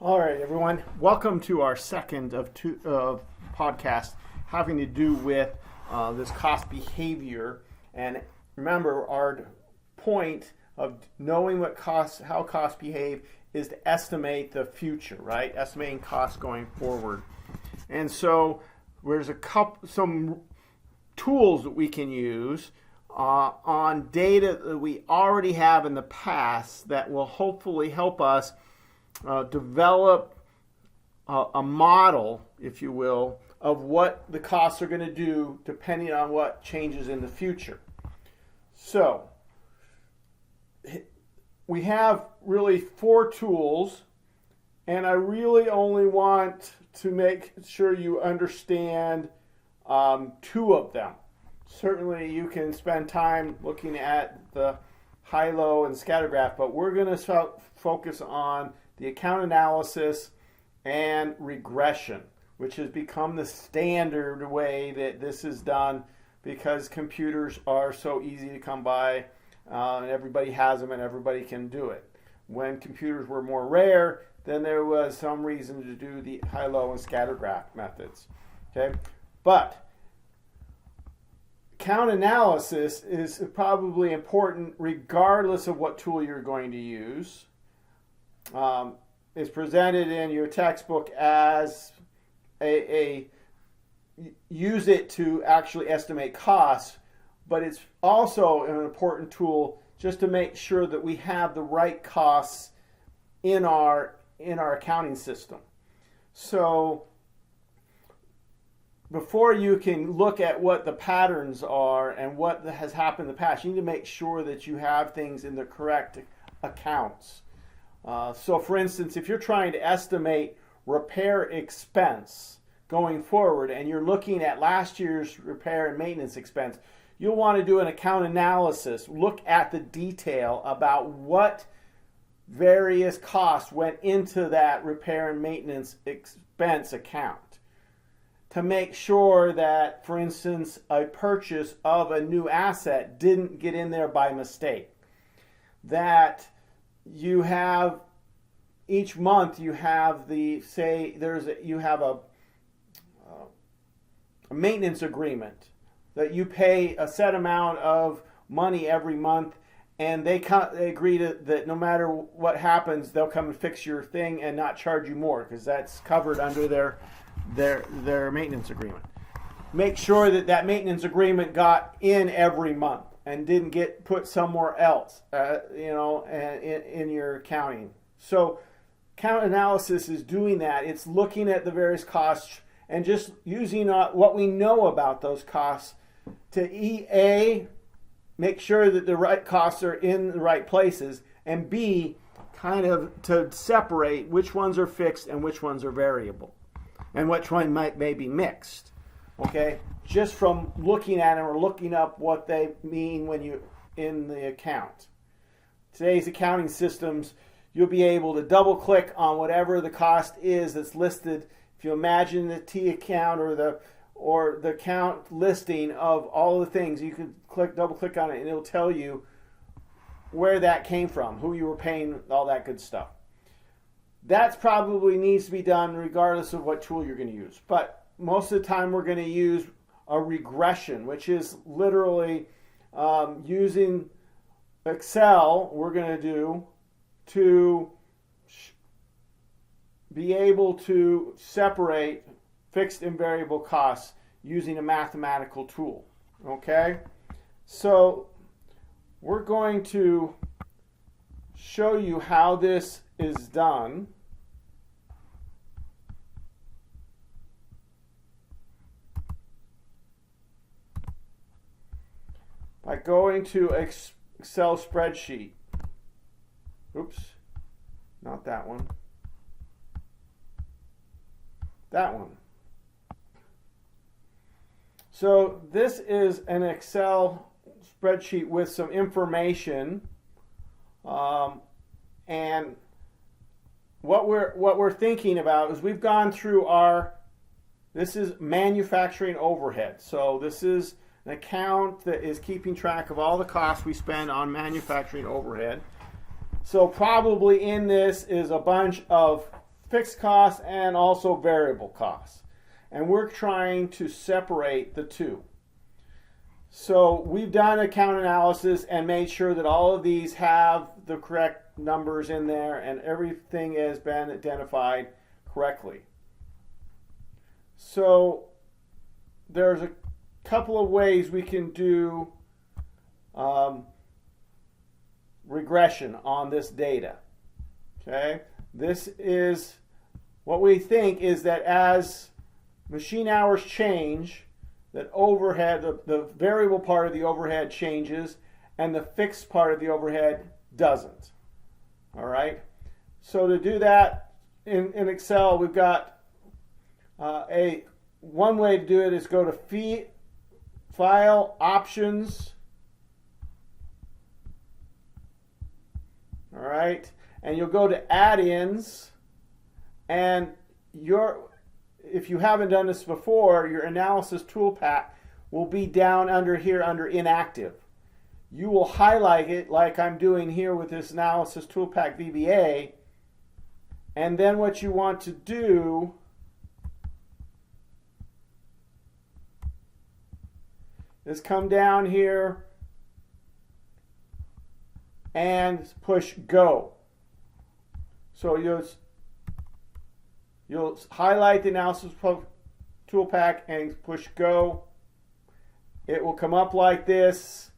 All right, everyone. Welcome to our second of two podcasts having to do with this cost behavior. And remember, our point of knowing how costs behave is to estimate the future, right? Estimating costs going forward. And so there's some tools that we can use on data that we already have in the past that will hopefully help us develop a model, if you will, of what the costs are going to do depending on what changes in the future. So we have really 4 tools, and I really only want to make sure you understand 2 of them. Certainly you can spend time looking at the high-low and scatter graph, but we're going to focus on the account analysis and regression, which has become the standard way that this is done because computers are so easy to come by, and everybody has them and everybody can do it. When computers were more rare, then there was some reason to do the high-low and scatter graph methods. Okay, but account analysis is probably important regardless of what tool you're going to use. Is presented in your textbook as use it to actually estimate costs, but it's also an important tool just to make sure that we have the right costs in our accounting system. So before you can look at what the patterns are and what has happened in the past, you need to make sure that you have things in the correct accounts. So for instance, if you're trying to estimate repair expense going forward and you're looking at last year's repair and maintenance expense, you'll want to do an account analysis, look at the detail about what various costs went into that repair and maintenance expense account to make sure that, for instance, a purchase of a new asset didn't get in there by mistake. That you have each month you have you have a maintenance agreement that you pay a set amount of money every month, and they agree that no matter what happens, they'll come and fix your thing and not charge you more because that's covered under their maintenance agreement. Make sure that maintenance agreement got in every month and didn't get put somewhere else, in your accounting. So account analysis is doing that. It's looking at the various costs and just using what we know about those costs to make sure that the right costs are in the right places, and B, kind of to separate which ones are fixed and which ones are variable, and which one may be mixed. Okay, just from looking at them or looking up what they mean when you in the account. Today's accounting systems, you'll be able to double click on whatever the cost is that's listed. If you imagine the T account or the account listing of all the things, you can double click on it and it'll tell you where that came from, who you were paying, all that good stuff. That probably needs to be done regardless of what tool you're going to use. But most of the time we're going to use a regression, which is literally using Excel, we're going to do to be able to separate fixed and variable costs using a mathematical tool. Okay? So we're going to show you how this is done. By going to Excel spreadsheet. Oops, not that one. That one. So this is an Excel spreadsheet with some information, and what we're thinking about is we've gone through this is manufacturing overhead. So this is an account that is keeping track of all the costs we spend on manufacturing overhead. So probably in this is a bunch of fixed costs and also variable costs. And we're trying to separate the two. So we've done account analysis and made sure that all of these have the correct numbers in there and everything has been identified correctly. So there's a couple of ways we can do regression on this data. Okay, this is what we think is that as machine hours change, that overhead, the variable part of the overhead changes and the fixed part of the overhead doesn't. All right, so to do that in Excel, we've got one way to do it is go to File, Options. All right, and you'll go to Add-ins, and if you haven't done this before, your analysis tool pack will be down under here under Inactive. You will highlight it like I'm doing here with this analysis tool pack VBA, and then what you want to do is come down here and push Go. So you'll highlight the analysis tool pack and push Go. It will come up like this.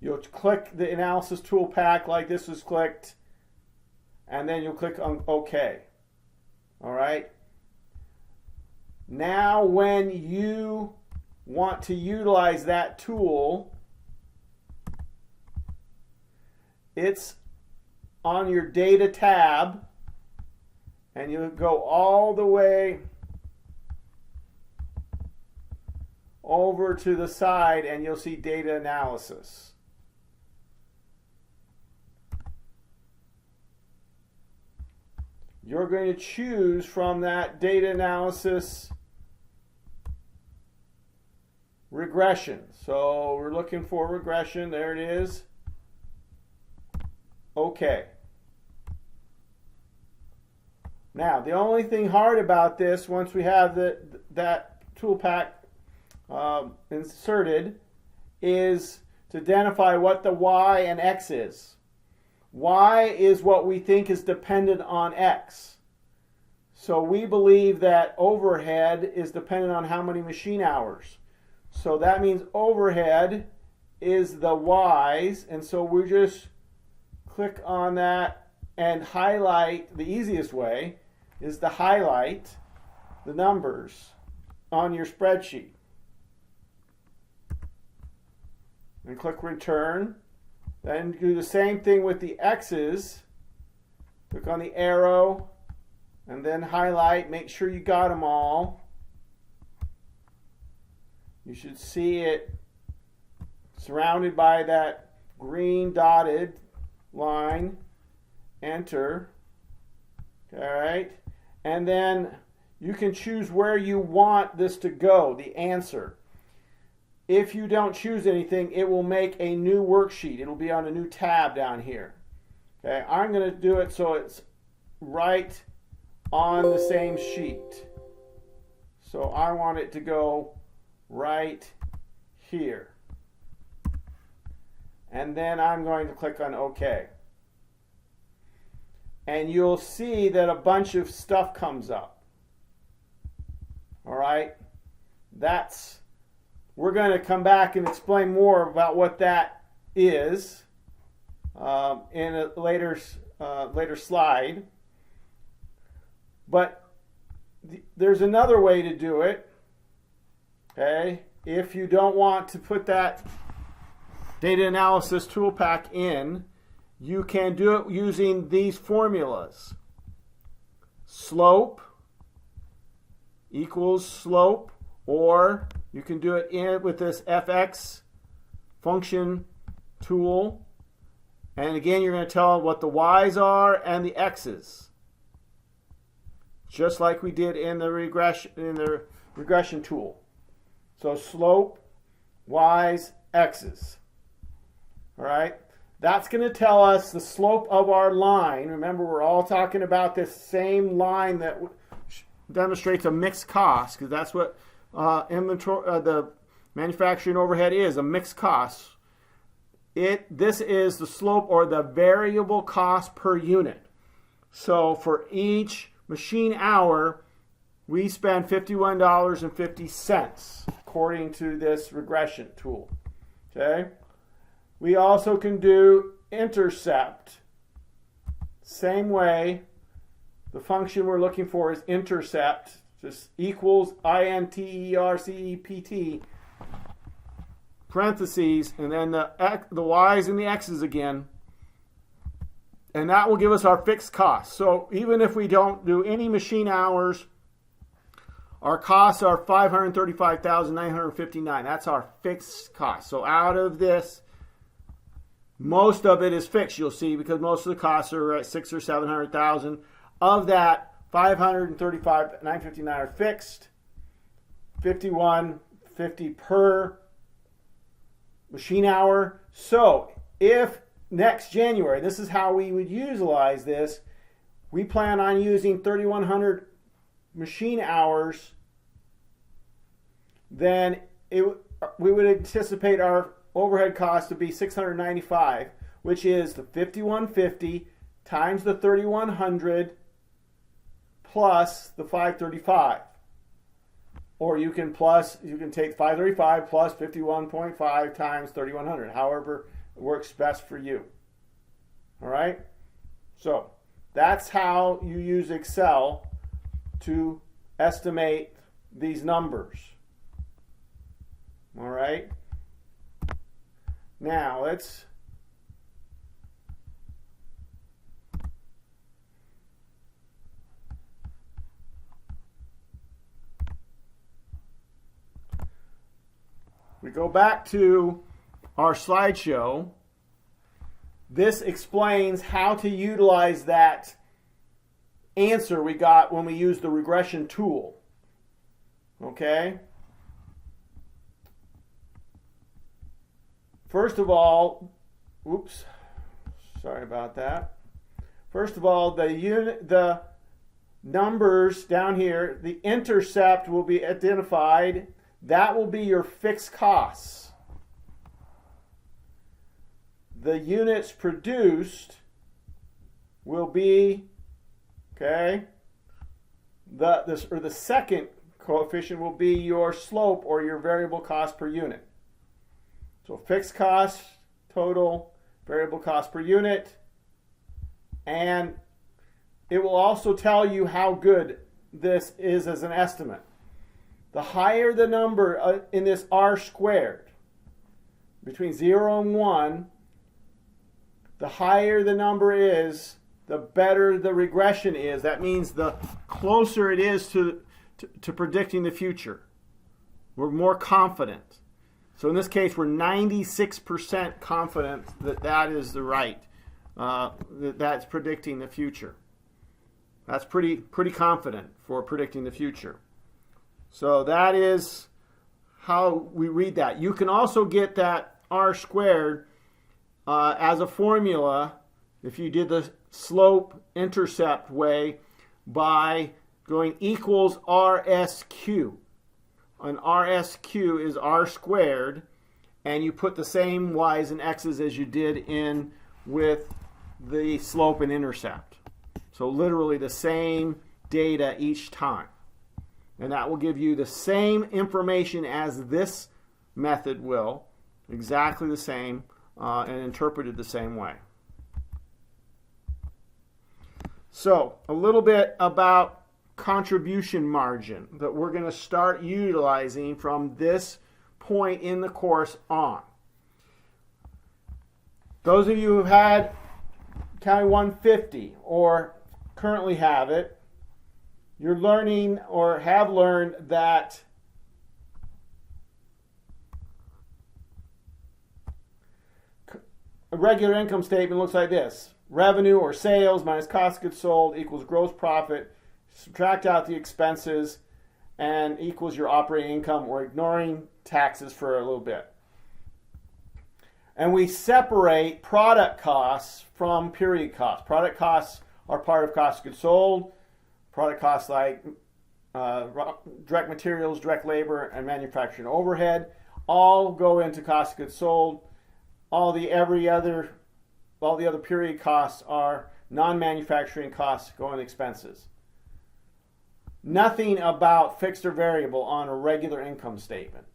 You'll click the analysis tool pack like this was clicked, and then you'll click on OK. All right. Now when you want to utilize that tool, it's on your Data tab, and you go all the way over to the side and you'll see Data Analysis. You're going to choose from that Data Analysis Regression. So we're looking for regression. There it is. Okay. Now, the only thing hard about this, once we have that tool pack inserted, is to identify what the Y and X is. Y is what we think is dependent on X. So we believe that overhead is dependent on how many machine hours. So that means overhead is the Y's, and so we just click on that and highlight. The easiest way is to highlight the numbers on your spreadsheet. And click Return. Then do the same thing with the X's. Click on the arrow and then highlight. Make sure you got them all. You should see it surrounded by that green dotted line. Enter. All right. And then you can choose where you want this to go, the answer. If you don't choose anything, it will make a new worksheet. It'll be on a new tab down here. Okay, I'm going to do it so it's right on the same sheet. So I want it to go right here. And then I'm going to click on OK. And you'll see that a bunch of stuff comes up. All right, we're going to come back and explain more about what that is in a later slide. But there's another way to do it. Okay, if you don't want to put that data analysis tool pack in, you can do it using these formulas. Slope equals slope, or you can do it with this FX function tool. And again, you're going to tell what the Y's are and the X's, just like we did in the regression tool. So slope, Y's, X's. All right. That's going to tell us the slope of our line. Remember, we're all talking about this same line that demonstrates a mixed cost, because that's what the manufacturing overhead is, a mixed cost. This is the slope or the variable cost per unit. So for each machine hour, we spend $51.50 according to this regression tool. Okay? We also can do intercept. Same way, the function we're looking for is intercept, just equals intercept, parentheses, and then the y's and the x's again. And that will give us our fixed cost. So even if we don't do any machine hours, our costs are $535,959. That's our fixed cost. So out of this, most of it is fixed, you'll see, because most of the costs are at $600,000 or $700,000. Of that, $535,959 are fixed, $51.50 per machine hour. So if next January, this is how we would utilize this, we plan on using 3,100 machine hours, then we would anticipate our overhead cost to be $695, which is the $51.50 times the 3,100 plus the $535. Or you can take $535 plus 51.5 times 3,100, however works best for you. All right? So that's how you use Excel to estimate these numbers. All right? Now let's we go back to our slideshow. This explains how to utilize that answer we got when we used the regression tool. Okay? First of all, sorry about that. First of all, the numbers down here, the intercept will be identified. That will be your fixed costs. The units produced will be, okay, the second coefficient will be your slope or your variable cost per unit. So fixed cost, total, variable cost per unit, and it will also tell you how good this is as an estimate. The higher the number in this R squared, between 0 and 1, the higher the number is, the better the regression is. That means the closer it is to predicting the future. We're more confident. So in this case, we're 96% confident that is the right, that's predicting the future. That's pretty confident for predicting the future. So that is how we read that. You can also get that R squared as a formula if you did the slope intercept way by going equals RSQ. An RSQ is R squared, and you put the same Y's and X's as you did in with the slope and intercept. So literally the same data each time. And that will give you the same information as this method will, exactly the same, and interpreted the same way. So a little bit about contribution margin that we're going to start utilizing from this point in the course on. Those of you who've had County 150 or currently have it, you're learning or have learned that a regular income statement looks like this. Revenue or sales minus cost of goods sold equals gross profit. Subtract out the expenses and equals your operating income. We're ignoring taxes for a little bit. And we separate product costs from period costs. Product costs are part of cost of goods sold. Product costs like direct materials, direct labor, and manufacturing overhead all go into cost of goods sold. All the other period costs are non-manufacturing costs, go in expenses. Nothing about fixed or variable on a regular income statement.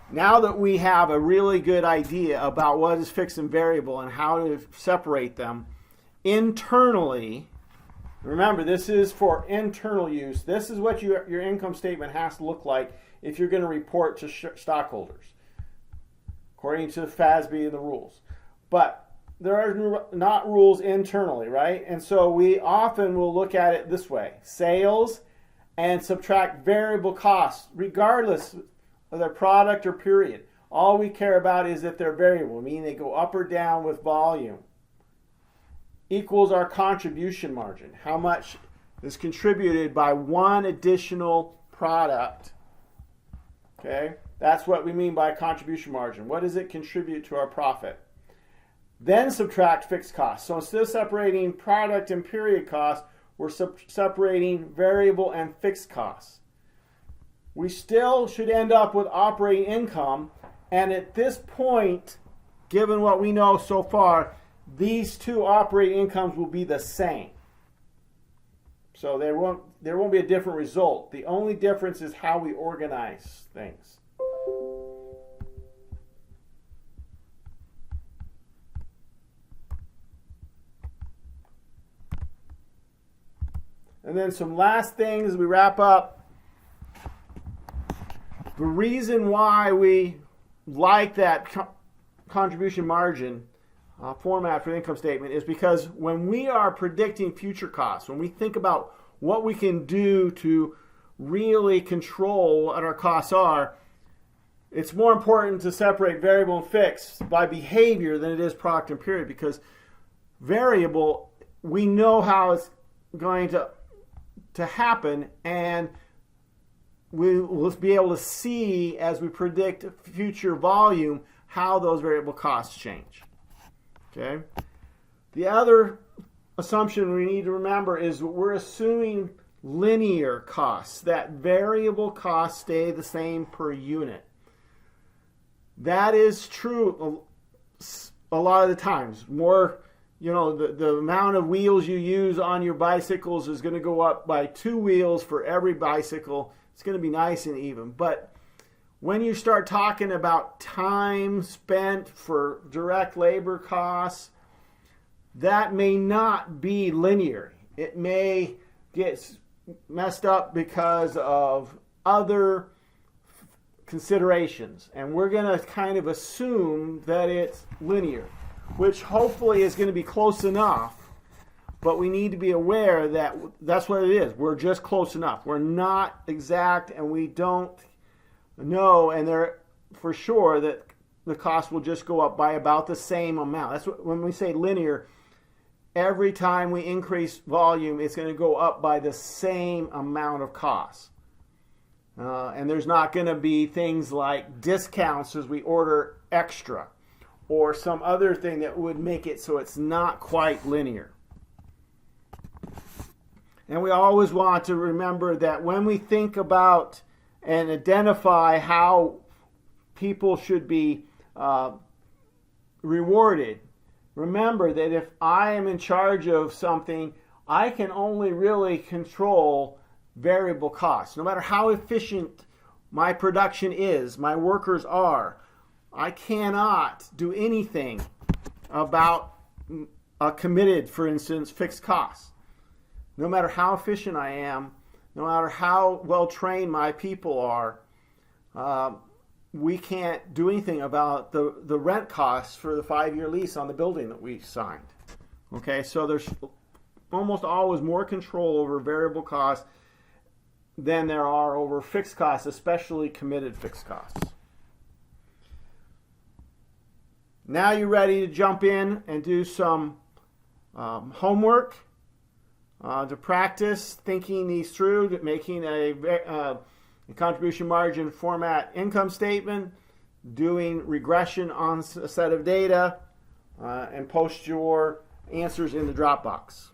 Now that we have a really good idea about what is fixed and variable and how to separate them internally, remember this is for internal use. This is what your income statement has to look like if you're going to report to stockholders, according to the FASB and the rules. But there are not rules internally, right? And so we often will look at it this way: sales and subtract variable costs, regardless of their product or period. All we care about is that they're variable, meaning they go up or down with volume, equals our contribution margin. How much is contributed by one additional product? Okay, that's what we mean by contribution margin. What does it contribute to our profit? Then subtract fixed costs. So instead of separating product and period costs, we're separating variable and fixed costs. We still should end up with operating income, and at this point, given what we know so far, these two operating incomes will be the same. So there won't be a different result. The only difference is how we organize things. And then some last things as we wrap up. The reason why we like that contribution margin format for the income statement is because when we are predicting future costs, when we think about what we can do to really control what our costs are, it's more important to separate variable and fixed by behavior than it is product and period, because variable, we know how it's going to happen, and we will be able to see as we predict future volume how those variable costs change. Okay. The other assumption we need to remember is we're assuming linear costs, that variable costs stay the same per unit. That is true a lot of the times. More, the amount of wheels you use on your bicycles is going to go up by 2 wheels for every bicycle. It's going to be nice and even. But when you start talking about time spent for direct labor costs, that may not be linear. It may get messed up because of other considerations. And we're going to kind of assume that it's linear, which hopefully is going to be close enough. But we need to be aware that that's what it is. We're just close enough. We're not exact, and we don't know, and they're for sure that the cost will just go up by about the same amount. That's what, when we say linear, every time we increase volume, it's going to go up by the same amount of cost. And there's not going to be things like discounts as we order extra, or some other thing that would make it so it's not quite linear. And we always want to remember that when we think about and identify how people should be rewarded, remember that if I am in charge of something, I can only really control variable costs. No matter how efficient my production is, my workers are, I cannot do anything about a committed, for instance, fixed costs. No matter how efficient I am, no matter how well trained my people are, we can't do anything about the rent costs for the 5-year lease on the building that we signed. Okay, so there's almost always more control over variable costs than there are over fixed costs, especially committed fixed costs. Now you're ready to jump in and do some homework. To practice thinking these through, making a contribution margin format income statement, doing regression on a set of data, and post your answers in the Dropbox.